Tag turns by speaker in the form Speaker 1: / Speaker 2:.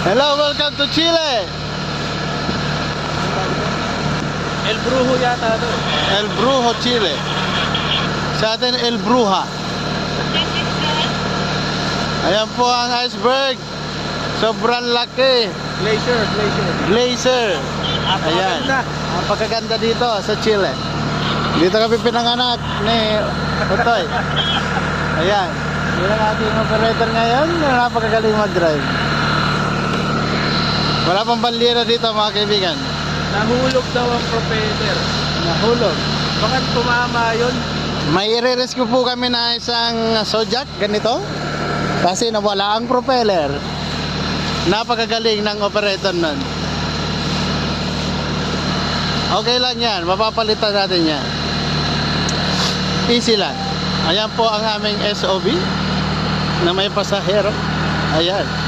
Speaker 1: Hello, welcome to Chile.
Speaker 2: El Brujo yata to.
Speaker 1: El Brujo, Chile. Sa atin, El Bruja. Ayan po ang iceberg. Sobrang laki. Glacier. Ayan. Ang pagkaganda dito sa Chile. Dito kami pinanganak ni Utoy. Ayan. Yun ang ating operator ngayon. Napakagaling mag-drive. Wala pang bandera dito mga kaibigan.
Speaker 2: Nahulog daw ang propeller.
Speaker 1: Nahulog.
Speaker 2: Bakit tumama yun?
Speaker 1: May i-rescue po kami na isang Sojak ganito. Kasi nawala ang propeller. Napakagaling ng operator nun. Okay lang yan. Mapapalitan natin yan. Easy lang. Ayan po ang aming SOB na may pasahero. Ayan.